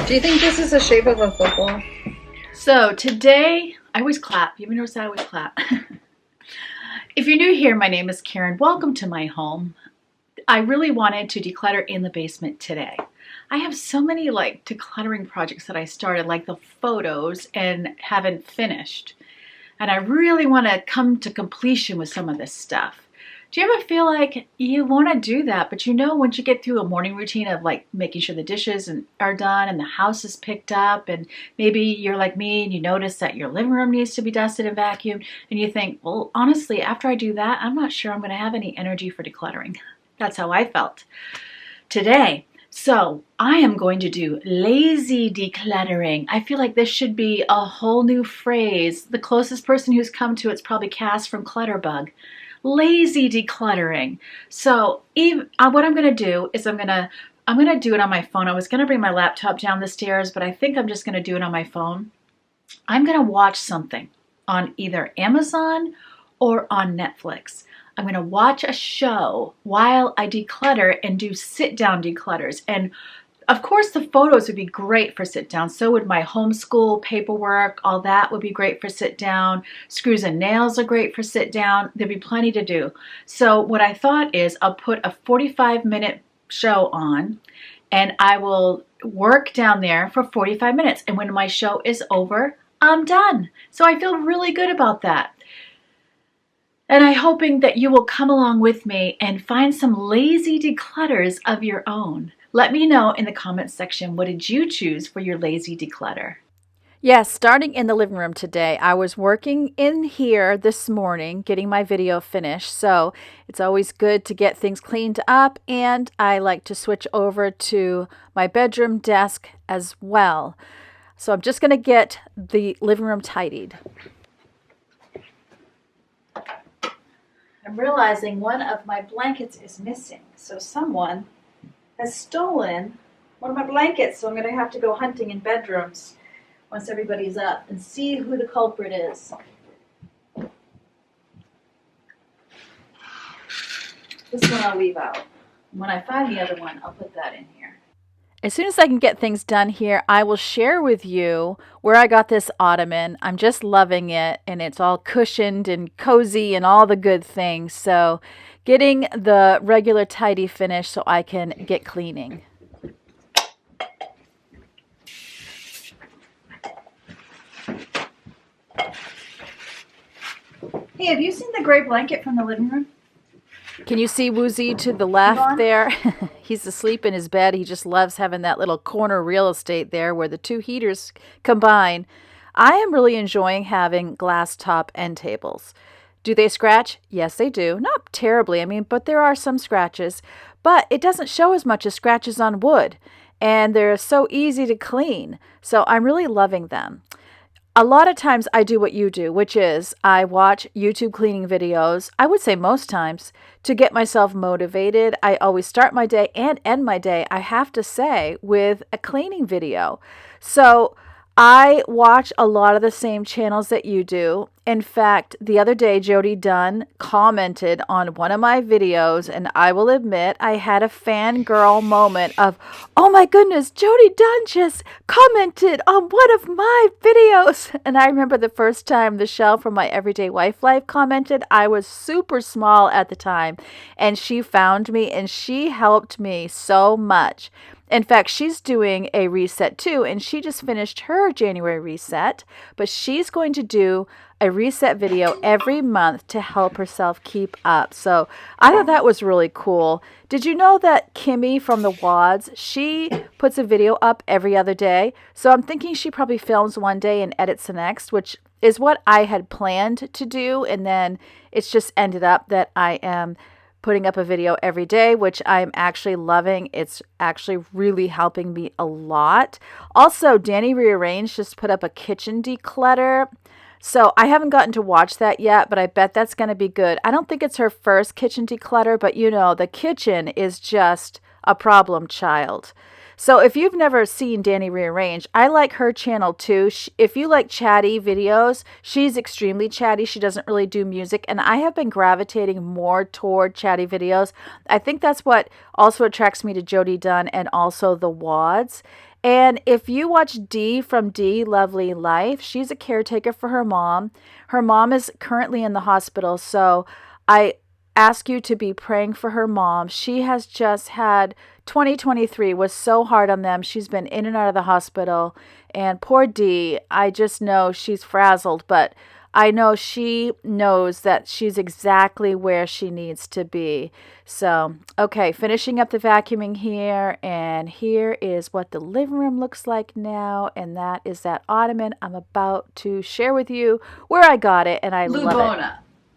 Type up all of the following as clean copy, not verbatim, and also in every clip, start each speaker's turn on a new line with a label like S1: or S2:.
S1: Do you think this is the shape of a football?
S2: So today, I always clap. You ever notice I always clap? If you're new here, my name is Karen. Welcome to my home. I really wanted to declutter in the basement today. I have so many decluttering projects that I started, like the photos, and haven't finished. And I really want to come to completion with some of this stuff. Do you ever feel like you want to do that, but you know once you get through a morning routine of making sure the dishes are done and the house is picked up, and maybe you're like me and you notice that your living room needs to be dusted and vacuumed, and you think, well, honestly, after I do that, I'm not sure I'm going to have any energy for decluttering. That's how I felt today. So I am going to do lazy decluttering. I feel like this should be a whole new phrase. The closest person who's come to it's probably Cass from Clutterbug. Lazy decluttering. So what I'm going to do is I'm going to do it on my phone. I was going to bring my laptop down the stairs, but I think I'm just going to do it on my phone. I'm going to watch something on either Amazon or on Netflix. I'm going to watch a show while I declutter and do sit-down declutters. And of course, the photos would be great for sit-down. So would my homeschool paperwork. All that would be great for sit-down. Screws and nails are great for sit-down. There'd be plenty to do. So what I thought is I'll put a 45-minute show on, and I will work down there for 45 minutes. And when my show is over, I'm done. So I feel really good about that. And I'm hoping that you will come along with me and find some lazy declutters of your own. Let me know in the comments section, what did you choose for your lazy declutter?
S3: Yes, starting in the living room today. I was working in here this morning, getting my video finished. So it's always good to get things cleaned up, and I like to switch over to my bedroom desk as well. So I'm just going to get the living room tidied.
S2: I'm realizing one of my blankets is missing. So someone has stolen one of my blankets. So I'm going to have to go hunting in bedrooms once everybody's up and see who the culprit is. This one I'll leave out. When I find the other one, I'll put that in here.
S3: As soon as I can get things done here, I will share with you where I got this ottoman. I'm just loving it, and it's all cushioned and cozy and all the good things. So getting the regular tidy finish so I can get cleaning.
S2: Hey, have you seen the gray blanket from the living room?
S3: Can you see Woozy to the left there? He's asleep in his bed. He just loves having that little corner real estate there where the two heaters combine. I am really enjoying having glass top end tables. Do they scratch? Yes, they do. Not terribly, but there are some scratches. But it doesn't show as much as scratches on wood. And they're so easy to clean. So I'm really loving them. A lot of times I do what you do, which is I watch YouTube cleaning videos, I would say most times, to get myself motivated. I always start my day and end my day, I have to say, with a cleaning video. So I watch a lot of the same channels that you do. In fact, the other day, Jody Dunn commented on one of my videos, and I will admit I had a fangirl moment of, oh my goodness, Jody Dunn just commented on one of my videos. And I remember the first time Michelle from My Everyday Wife Life commented. I was super small at the time, and she found me, and she helped me so much. In fact, she's doing a reset too, and she just finished her January reset, but she's going to do a reset video every month to help herself keep up. So I thought that was really cool. Did you know that Kimmy from the Wads, she puts a video up every other day? So I'm thinking she probably films one day and edits the next, which is what I had planned to do. And then it's just ended up that I am putting up a video every day, which I'm actually loving. It's actually really helping me a lot. Also, Danny Rearranged just put up a kitchen declutter. So I haven't gotten to watch that yet, but I bet that's going to be good. I don't think it's her first kitchen declutter, but the kitchen is just a problem child. So if you've never seen Danny Rearrange, I like her channel too. If you like chatty videos, she's extremely chatty. She doesn't really do music, and I have been gravitating more toward chatty videos. I think that's what also attracts me to Jody Dunn and also the Wads. And if you watch Dee from Dee Lovely Life, she's a caretaker for her mom. Her mom is currently in the hospital, so I ask you to be praying for her mom. She has just had 2023 was so hard on them. She's been in and out of the hospital, and poor Dee, I just know she's frazzled, but I know she knows that she's exactly where she needs to be. So, okay, finishing up the vacuuming here, and here is what the living room looks like now, and that is that ottoman I'm about to share with you where I got it, and I love it.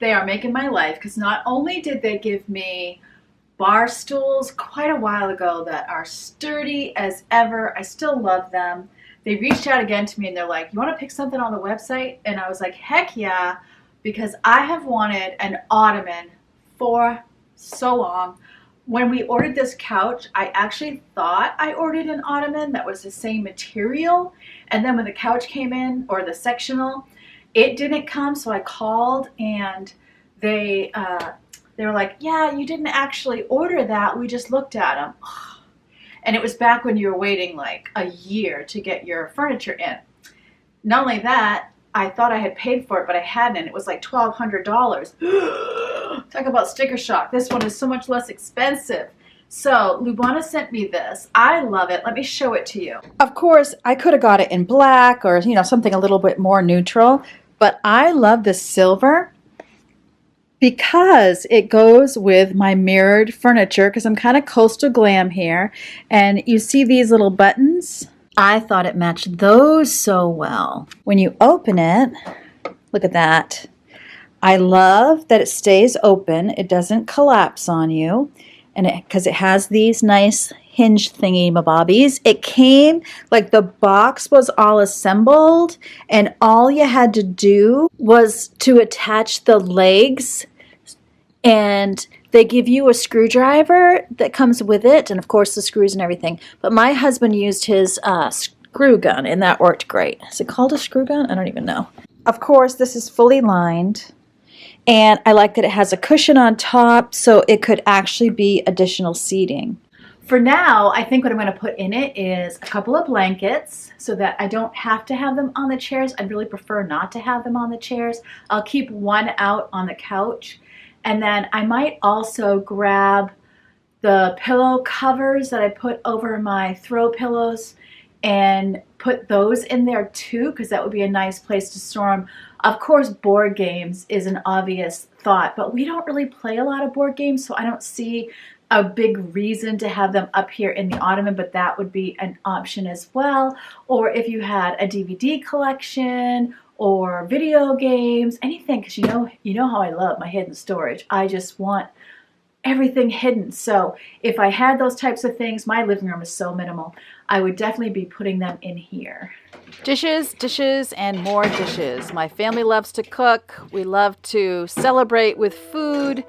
S2: They are making my life, because not only did they give me bar stools quite a while ago that are sturdy as ever, I still love them. They reached out again to me and they're like, you want to pick something on the website? And I was like, heck yeah, because I have wanted an ottoman for so long. When we ordered this couch, I actually thought I ordered an ottoman that was the same material. And then when the couch came in, or the sectional, it didn't come. So I called and they were like, yeah, you didn't actually order that. We just looked at them. And it was back when you were waiting like a year to get your furniture in. Not only that, I thought I had paid for it, but I hadn't. It was like $1,200. Talk about sticker shock. This one is so much less expensive. So Lubana sent me this. I love it. Let me show it to you.
S3: Of course, I could have got it in black or, something a little bit more neutral, but I love the silver because it goes with my mirrored furniture, because I'm kind of coastal glam here. And you see these little buttons? I thought it matched those so well. When you open it, look at that. I love that it stays open. It doesn't collapse on you. And because it has these nice hinge thingy-mabobbies. It came, like the box was all assembled, and all you had to do was to attach the legs, and they give you a screwdriver that comes with it, and of course the screws and everything. But my husband used his screw gun, and that worked great. Is it called a screw gun? I don't even know. Of course, this is fully lined. And I like that it has a cushion on top, so it could actually be additional seating.
S2: For now, I think what I'm going to put in it is a couple of blankets so that I don't have to have them on the chairs. I'd really prefer not to have them on the chairs. I'll keep one out on the couch. And then I might also grab the pillow covers that I put over my throw pillows and put those in there too, because that would be a nice place to store them. Of course, board games is an obvious thought, but we don't really play a lot of board games, so I don't see a big reason to have them up here in the ottoman, but that would be an option as well. Or if you had a DVD collection or video games, anything, because you know how I love my hidden storage. I just want everything hidden. So if I had those types of things, my living room is so minimal, I would definitely be putting them in here.
S3: Dishes, dishes, and more dishes. My family loves to cook. We love to celebrate with food,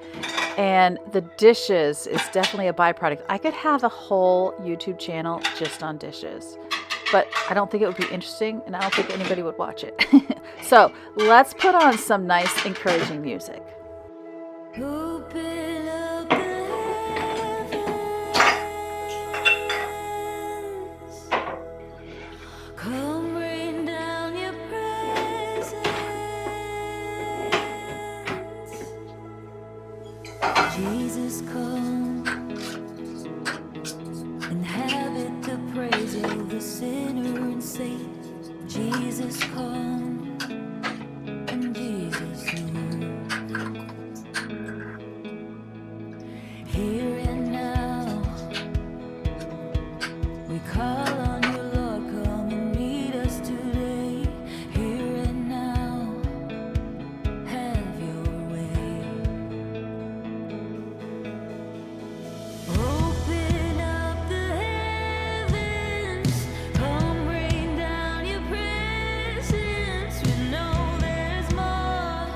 S3: and the dishes is definitely a byproduct. I could have a whole YouTube channel just on dishes, but I don't think it would be interesting, and I don't think anybody would watch it. So let's put on some nice, encouraging music.
S4: Open up the heavens, come rain down your presence. Jesus, come, inhabit the praise of the sinner and saint. Jesus, come, and Jesus, move. Here and now, we call on you, Lord, come and meet us today. Here and now, have your way. Open up the heavens, come rain down your presence. We know there's more,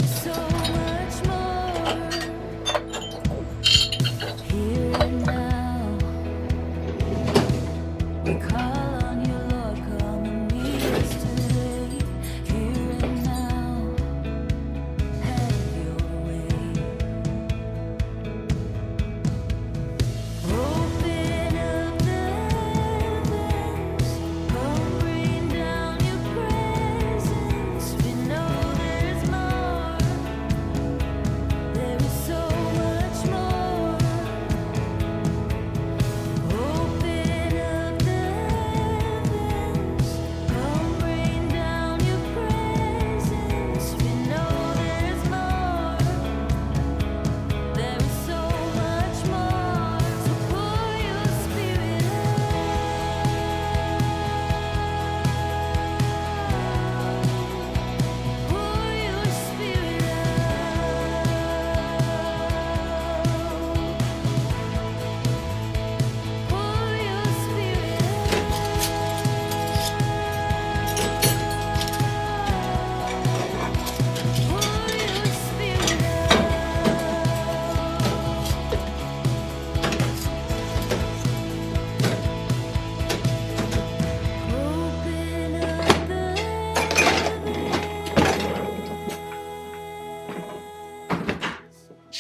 S4: so much more. Here and now, we call on you, Lord, come and meet us today. Here and now, have your way. Open up the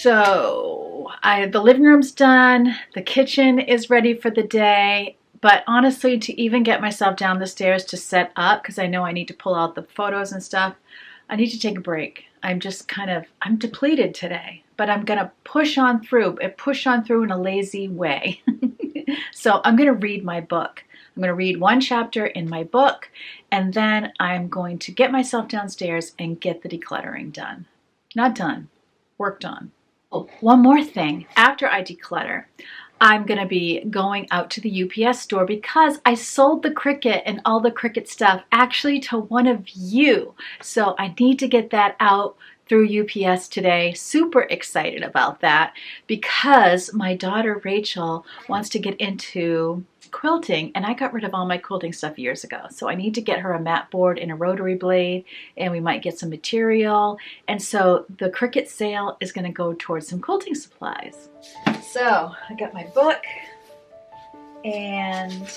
S2: So the living room's done, the kitchen is ready for the day, but honestly, to even get myself down the stairs to set up, because I know I need to pull out the photos and stuff, I need to take a break. I'm depleted today, but I'm gonna push on through in a lazy way. So I'm gonna read my book. I'm gonna read one chapter in my book, and then I'm going to get myself downstairs and get the decluttering done. Not done, worked on. Oh, one more thing. After I declutter, I'm going to be going out to the UPS store because I sold the Cricut and all the Cricut stuff actually to one of you. So I need to get that out through UPS today. Super excited about that because my daughter Rachel wants to get into quilting, and I got rid of all my quilting stuff years ago. So I need to get her a mat board and a rotary blade, and we might get some material. And so the Cricut sale is going to go towards some quilting supplies. So I got my book, and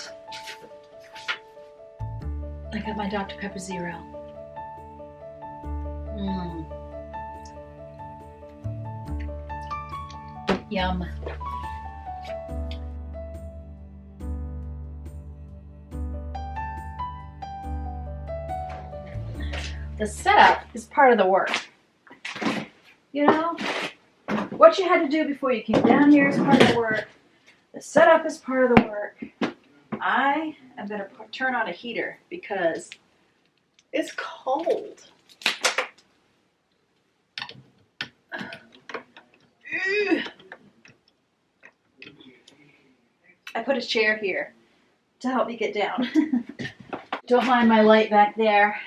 S2: I got my Dr. Pepper Zero. Yum. The setup is part of the work. You know, what you had to do before you came down here is part of the work. The setup is part of the work. I am going to turn on a heater because it's cold. I put a chair here to help me get down. Don't mind my light back there.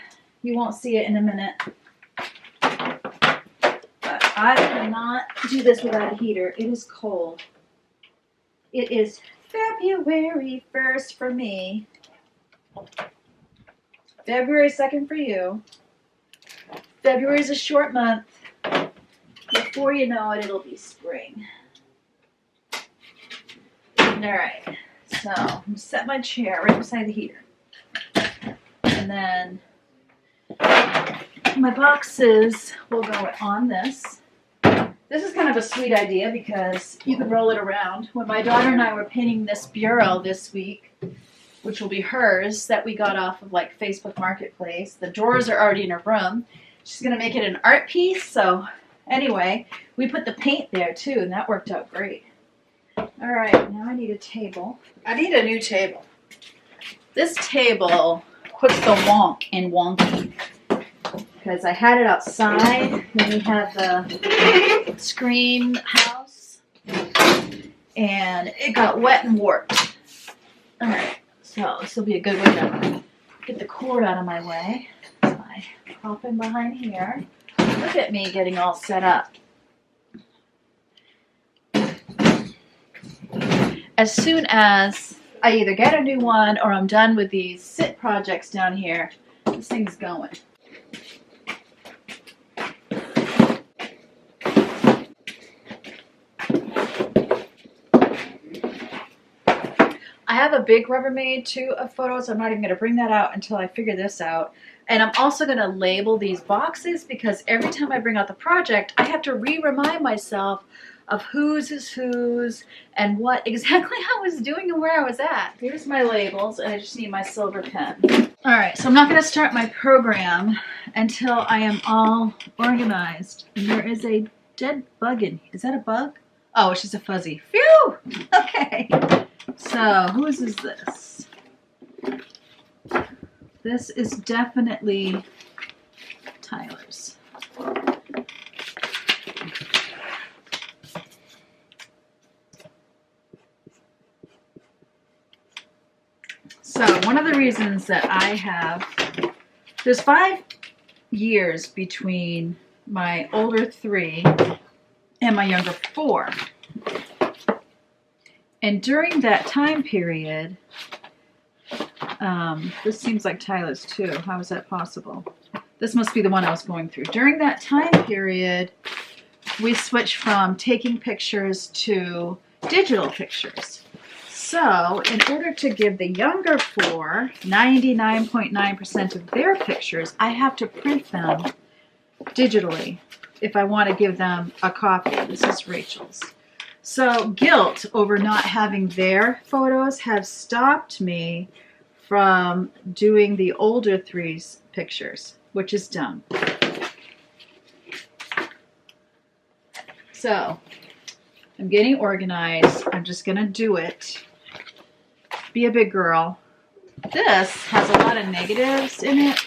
S2: You won't see it in a minute. But I cannot do this without a heater. It is cold. It is February 1st for me. February 2nd for you. February is a short month. Before you know it, it'll be spring. Alright, so I'm going to set my chair right beside the heater. And then my boxes will go on this. This is kind of a sweet idea because you can roll it around. When my daughter and I were painting this bureau this week, which will be hers, that we got off of like Facebook Marketplace, the drawers are already in her room. She's going to make it an art piece. So anyway, we put the paint there too, and that worked out great. All right, now I need a table. I need a new table. This table puts the wonk in wonky because I had it outside when we had the screen house and it got wet and warped. All right, so this will be a good way to get the cord out of my way. So I pop in behind here. Look at me getting all set up. As soon as I either get a new one or I'm done with these sit projects down here, this thing's going. I have a big Rubbermaid too of photos. I'm not even going to bring that out until I figure this out. And I'm also going to label these boxes because every time I bring out the project, I have to remind myself of whose is whose and what exactly I was doing and where I was at. Here's my labels, and I just need my silver pen. All right, so I'm not going to start my program until I am all organized. And there is a dead bug in here. Is that a bug? Oh, it's just a fuzzy. Phew! Okay. So, whose is this? This is definitely Tyler's. So one of the reasons that I have, there's 5 years between my older 3 and my younger 4. And during that time period, this seems like Tyler's too. How is that possible? This must be the one I was going through. During that time period, we switched from taking pictures to digital pictures. So, in order to give the younger 4 99.9% of their pictures, I have to print them digitally. if I want to give them a copy. This is Rachel's. So guilt over not having their photos have stopped me from doing the older three's pictures, which is dumb. So I'm getting organized. I'm just going to do it. Be a big girl. This has a lot of negatives in it.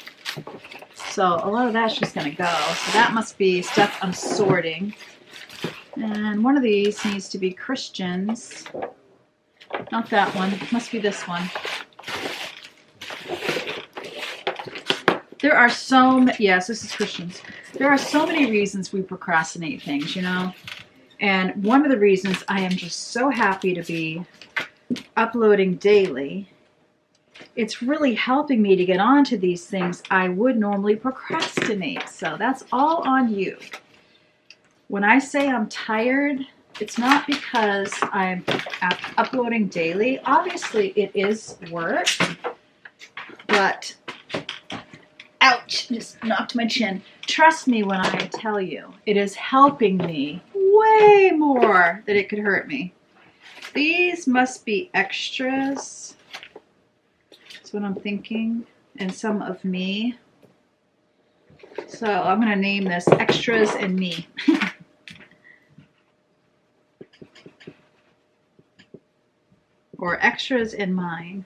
S2: So a lot of that's just going to go. So that must be stuff I'm sorting. And one of these needs to be Christians. Not that one. Must be this one. There are yes, this is Christians. There are so many reasons we procrastinate things, you know. And one of the reasons I am just so happy to be uploading daily, it's really helping me to get onto these things I would normally procrastinate. So that's all on you. When I say I'm tired, it's not because I'm uploading daily. Obviously, it is work, but ouch, just knocked my chin. Trust me when I tell you, it is helping me way more than it could hurt me. These must be extras. That's what I'm thinking. And some of me. So I'm going to name this Extras and Me. Or Extras in Mine.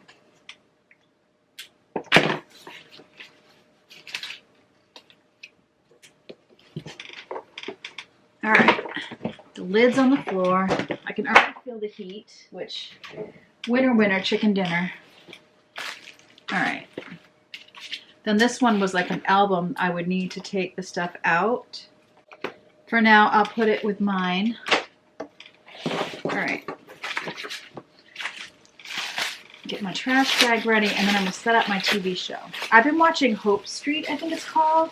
S2: All right, the lid's on the floor. I can already feel the heat, which, winter, chicken dinner. All right. Then this one was like an album. I would need to take the stuff out. For now, I'll put it with mine. All right. Get my trash bag ready, and then I'm going to set up my TV show. I've been watching Hope Street, I think it's called.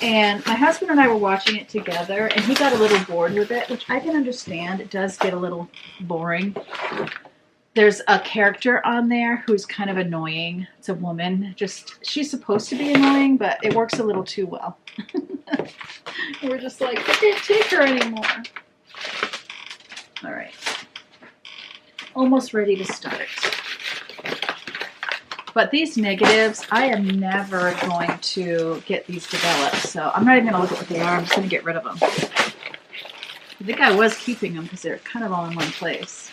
S2: And my husband and I were watching it together, and he got a little bored with it, which I can understand. It does get a little boring. There's a character on there who's kind of annoying. It's a woman. She's supposed to be annoying, but it works a little too well. We're just like, I can't take her anymore. All right. Almost ready to start. But these negatives, I am never going to get these developed. So I'm not even going to look at what they are. I'm just going to get rid of them. I think I was keeping them because they're kind of all in one place.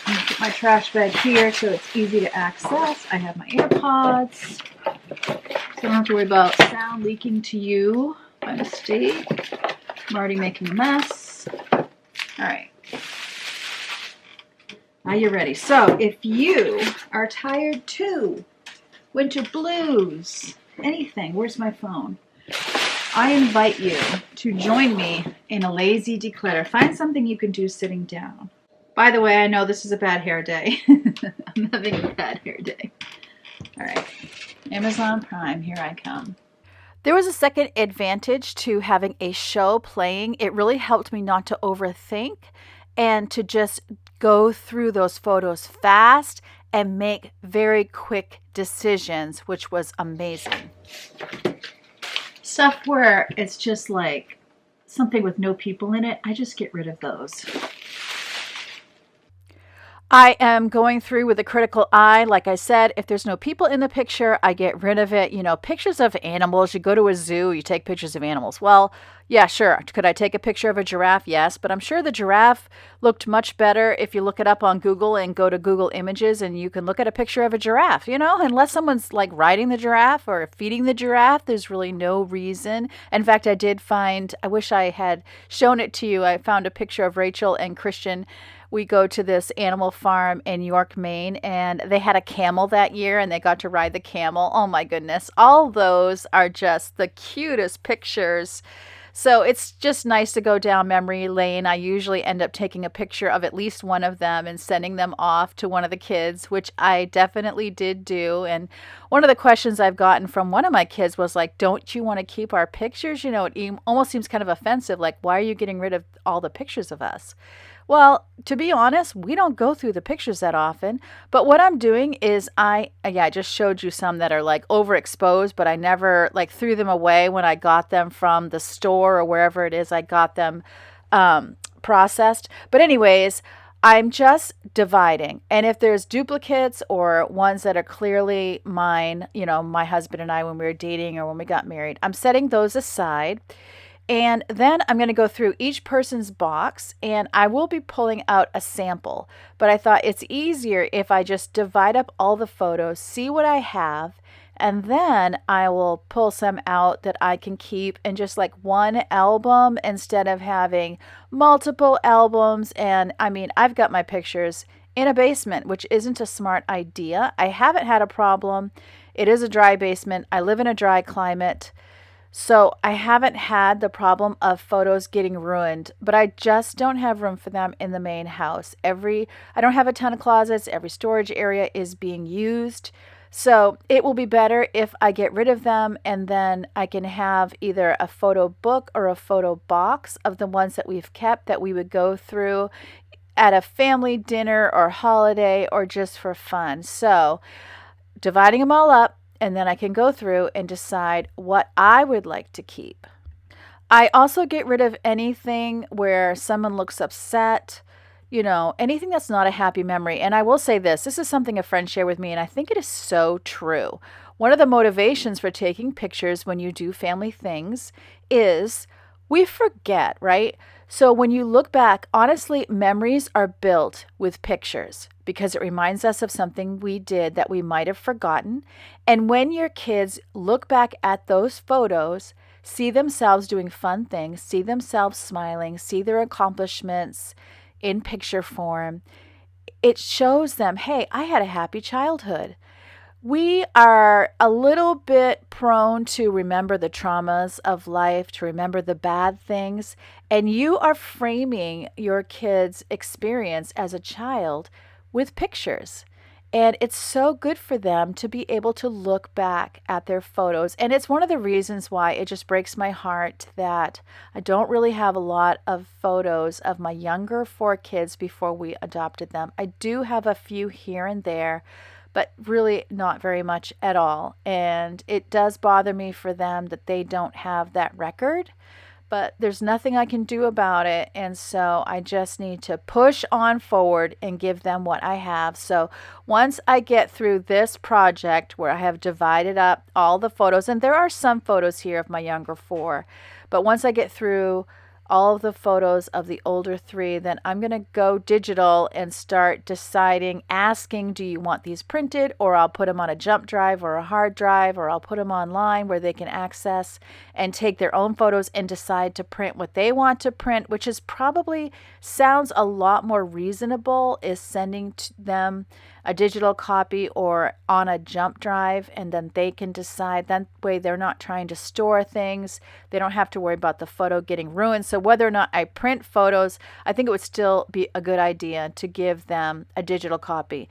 S2: I'm going to put my trash bag here so it's easy to access. I have my AirPods. So I don't have to worry about sound leaking to you by mistake. I'm already making a mess. All right. Now you're ready. So if you are tired too, winter blues, anything, where's my phone? I invite you to join me in a lazy declutter. Find something you can do sitting down. By the way, I know this is a bad hair day. I'm having a bad hair day. All right. Amazon Prime, here I come.
S3: There was a second advantage to having a show playing. It really helped me not to overthink and to just go through those photos fast and make very quick decisions, which was amazing.
S2: Stuff where it's just like something with no people in it, I just get rid of those.
S3: I am going through with a critical eye. Like I said, if there's no people in the picture, I get rid of it. You know, pictures of animals, you go to a zoo, you take pictures of animals. Well, yeah, sure. Could I take a picture of a giraffe? Yes, but I'm sure the giraffe looked much better if you look it up on Google and go to Google Images and you can look at a picture of a giraffe, you know, unless someone's like riding the giraffe or feeding the giraffe, there's really no reason. In fact, I did find, I wish I had shown it to you. I found a picture of Rachel and Christian. We go to this animal farm in York, Maine, and they had a camel that year and they got to ride the camel. Oh my goodness. All those are just the cutest pictures. So it's just nice to go down memory lane. I usually end up taking a picture of at least one of them and sending them off to one of the kids, which I definitely did do. And one of the questions I've gotten from one of my kids was like, don't you want to keep our pictures? You know, it almost seems kind of offensive. Like, why are you getting rid of all the pictures of us? Well, to be honest, we don't go through the pictures that often. But what I'm doing is I just showed you some that are like overexposed, but I never like threw them away when I got them from the store or wherever it is I got them processed. But anyways, I'm just dividing. And if there's duplicates or ones that are clearly mine, my husband and I when we were dating or when we got married, I'm setting those aside. And then I'm going to go through each person's box and I will be pulling out a sample. But I thought it's easier if I just divide up all the photos, see what I have, and then I will pull some out that I can keep in just like one album instead of having multiple albums. And I mean, I've got my pictures in a basement, which isn't a smart idea. I haven't had a problem. It is a dry basement. I live in a dry climate. So I haven't had the problem of photos getting ruined, but I just don't have room for them in the main house. I don't have a ton of closets. Every storage area is being used. So it will be better if I get rid of them and then I can have either a photo book or a photo box of the ones that we've kept that we would go through at a family dinner or holiday or just for fun. So dividing them all up, and then I can go through and decide what I would like to keep. I also get rid of anything where someone looks upset, anything that's not a happy memory. And I will say this is something a friend shared with me, and I think it is so true. One of the motivations for taking pictures when you do family things is we forget, right? So when you look back, honestly, memories are built with pictures because it reminds us of something we did that we might have forgotten. And when your kids look back at those photos, see themselves doing fun things, see themselves smiling, see their accomplishments in picture form, it shows them, hey, I had a happy childhood. We are a little bit prone to remember the traumas of life, to remember the bad things, and you are framing your kids' experience as a child with pictures. And it's so good for them to be able to look back at their photos. And it's one of the reasons why it just breaks my heart that I don't really have a lot of photos of my younger 4 kids before we adopted them. I do have a few here and there, but really not very much at all. And it does bother me for them that they don't have that record, but there's nothing I can do about it. And so I just need to push on forward and give them what I have. So once I get through this project where I have divided up all the photos, and there are some photos here of my younger 4, but once I get through all of the photos of the older 3, then I'm going to go digital and start deciding, asking, do you want these printed, or I'll put them on a jump drive or a hard drive, or I'll put them online where they can access and take their own photos and decide to print what they want to print, which is probably sounds a lot more reasonable, is sending to them a digital copy or on a jump drive, and then they can decide. That way they're not trying to store things. They don't have to worry about the photo getting ruined. So whether or not I print photos, I think it would still be a good idea to give them a digital copy.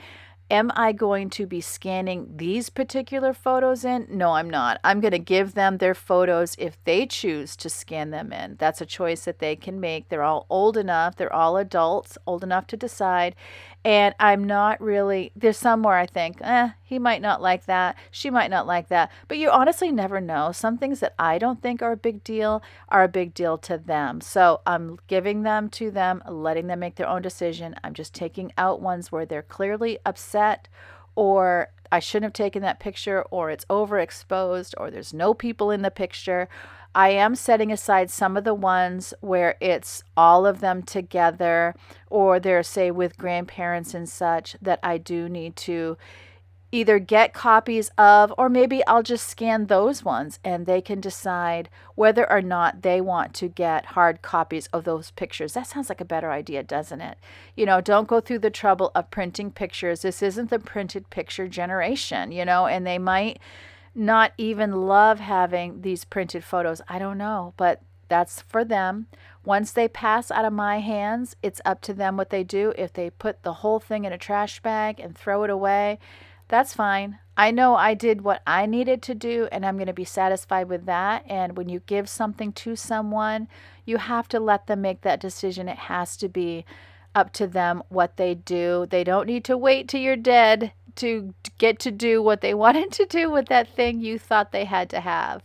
S3: Am I going to be scanning these particular photos in? No, I'm not. I'm going to give them their photos if they choose to scan them in. That's a choice that they can make. They're all old enough. They're all adults, old enough to decide. And I'm not really, there's some where I think, he might not like that. She might not like that. But you honestly never know. Some things that I don't think are a big deal are a big deal to them. So I'm giving them to them, letting them make their own decision. I'm just taking out ones where they're clearly upset, or I shouldn't have taken that picture, or it's overexposed, or there's no people in the picture. I am setting aside some of the ones where it's all of them together, or they're, say, with grandparents and such, that I do need to either get copies of, or maybe I'll just scan those ones and they can decide whether or not they want to get hard copies of those pictures. That sounds like a better idea, doesn't it? Don't go through the trouble of printing pictures. This isn't the printed picture generation, and they might not even love having these printed photos. I don't know, but that's for them. Once they pass out of my hands, it's up to them what they do. If they put the whole thing in a trash bag and throw it away, that's fine. I know I did what I needed to do, and I'm going to be satisfied with that. And when you give something to someone, you have to let them make that decision. It has to be up to them what they do. They don't need to wait till you're dead to get to do what they wanted to do with that thing you thought they had to have.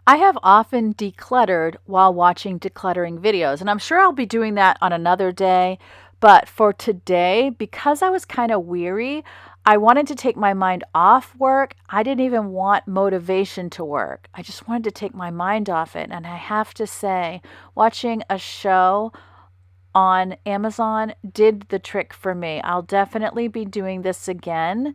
S3: I have often decluttered while watching decluttering videos, and I'm sure I'll be doing that on another day. But for today, because I was kind of weary, I wanted to take my mind off work. I didn't even want motivation to work. I just wanted to take my mind off it. And I have to say, watching a show on Amazon did the trick for me. I'll definitely be doing this again.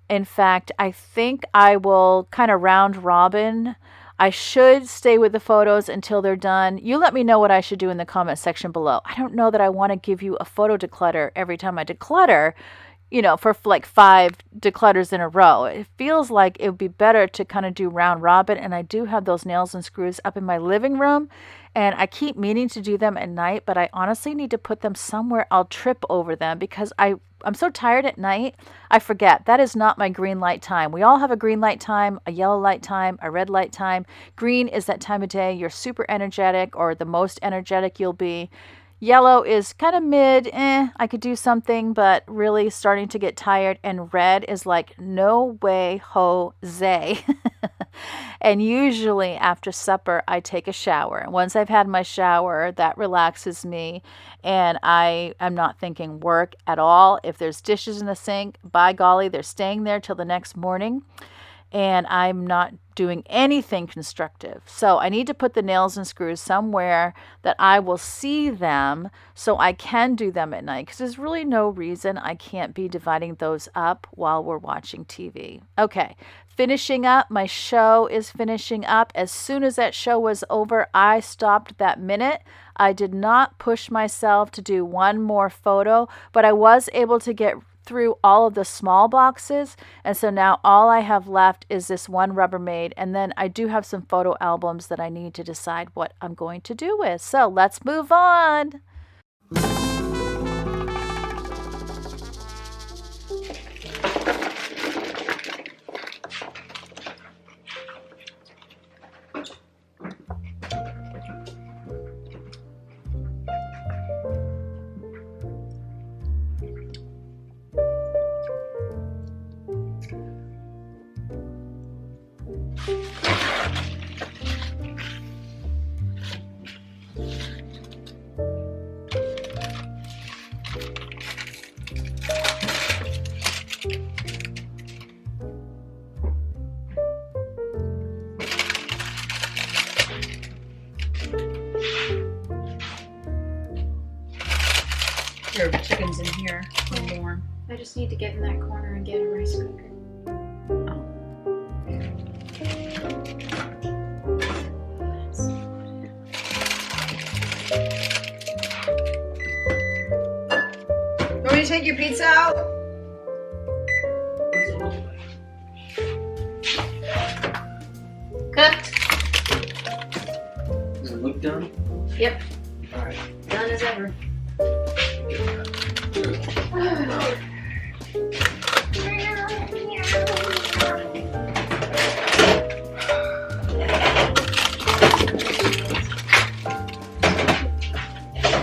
S3: In fact, I think I will kind of round robin. I should stay with the photos until they're done. You let me know what I should do in the comment section below. I don't know that I want to give you a photo declutter every time I declutter, for like 5 declutters in a row. It feels like it would be better to kind of do round robin. And I do have those nails and screws up in my living room. And I keep meaning to do them at night, but I honestly need to put them somewhere I'll trip over them because I'm so tired at night, I forget. That is not my green light time. We all have a green light time, a yellow light time, a red light time. Green is that time of day you're super energetic or the most energetic you'll be. Yellow is kind of mid, I could do something, but really starting to get tired. And red is like, no way, Jose. And usually after supper, I take a shower. And once I've had my shower, that relaxes me. And I am not thinking work at all. If there's dishes in the sink, by golly, they're staying there till the next morning. And I'm not doing anything constructive. So I need to put the nails and screws somewhere that I will see them so I can do them at night, because there's really no reason I can't be dividing those up while we're watching TV. Okay, finishing up. My show is finishing up. As soon as that show was over, I stopped that minute. I did not push myself to do one more photo, but I was able to get through all of the small boxes, and so now all I have left is this one Rubbermaid, and then I do have some photo albums that I need to decide what I'm going to do with. So let's move on.
S2: There are chickens in here. They're warm.
S1: I just need to get in that corner and get a rice cooker. Want me to take your pizza out? Cooked.
S5: Does it look done?
S1: Yep.
S5: Alright.
S1: Done as ever.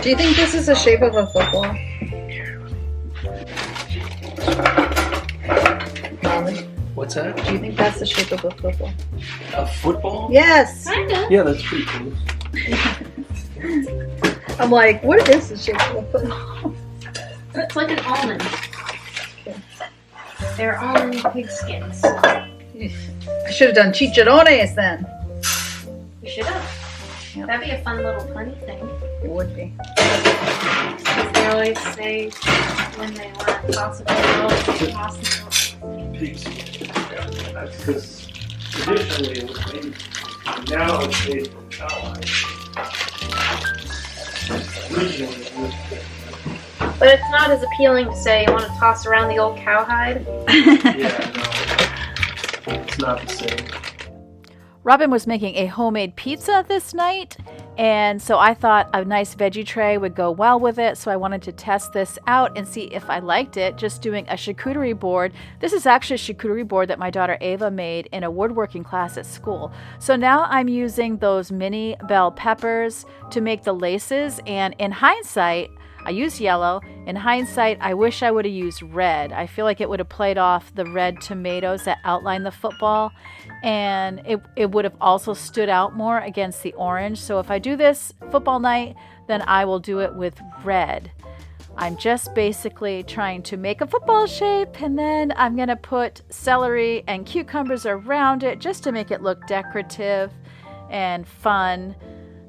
S6: Do you think this is the shape of a football? Molly,
S5: What's that?
S6: do you think that's the shape of a football?
S5: A football?
S6: Yes!
S1: Kinda.
S5: Yeah, that's pretty cool.
S6: I'm like, what is the shape of a football?
S1: It's like an almond. They're almond pigskins.
S6: I should have done chicharrones then.
S1: You should have.
S6: Yep.
S1: That'd be a fun little funny thing.
S6: It would be.
S1: They always say when they want to toss a ball, they toss it.
S5: Pigs. Yeah, that's because traditionally it was made. Now it's made from cowhide. Originally it was.
S1: But it's not as appealing to say you want to toss around the old cowhide.
S5: Yeah, no. It's not the same.
S3: Robin was making a homemade pizza this night, and so I thought a nice veggie tray would go well with it, so I wanted to test this out and see if I liked it, just doing a charcuterie board. This is actually a charcuterie board that my daughter Ava made in a woodworking class at school. So now I'm using those mini bell peppers to make the laces, and in hindsight, I used yellow. In hindsight, I wish I would have used red. I feel like it would have played off the red tomatoes that outline the football, and it would have also stood out more against the orange. So if I do this football night, then I will do it with red. I'm just basically trying to make a football shape, and then I'm going to put celery and cucumbers around it just to make it look decorative and fun.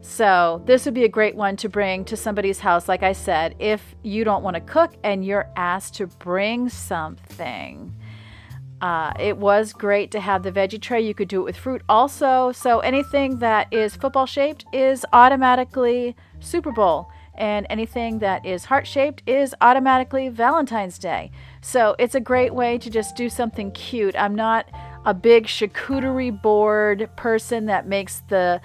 S3: So this would be a great one to bring to somebody's house, like I said, if you don't want to cook and you're asked to bring something. It was great to have the veggie tray. You could do it with fruit also. So anything that is football shaped is automatically Super Bowl. And anything that is heart-shaped is automatically Valentine's Day. So it's a great way to just do something cute. I'm not a big charcuterie board person that makes the,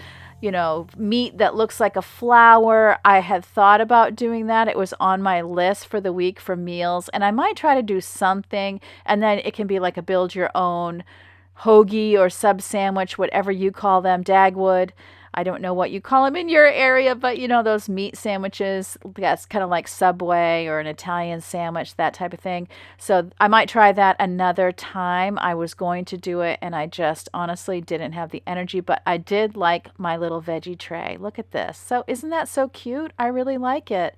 S3: meat that looks like a flower. I had thought about doing that. It was on my list for the week for meals. And I might try to do something, and then it can be like a build your own hoagie or sub sandwich, whatever you call them, Dagwood. I don't know what you call them in your area, but those meat sandwiches, that's kind of like Subway or an Italian sandwich, that type of thing. So I might try that another time. I was going to do it, and I just honestly didn't have the energy, but I did like my little veggie tray. Look at this. So isn't that so cute? I really like it.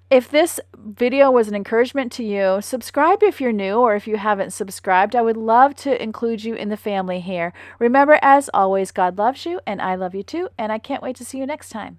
S3: If this video was an encouragement to you, subscribe if you're new, or if you haven't subscribed. I would love to include you in the family here. Remember, as always, God loves you and I love you too, and I can't wait to see you next time.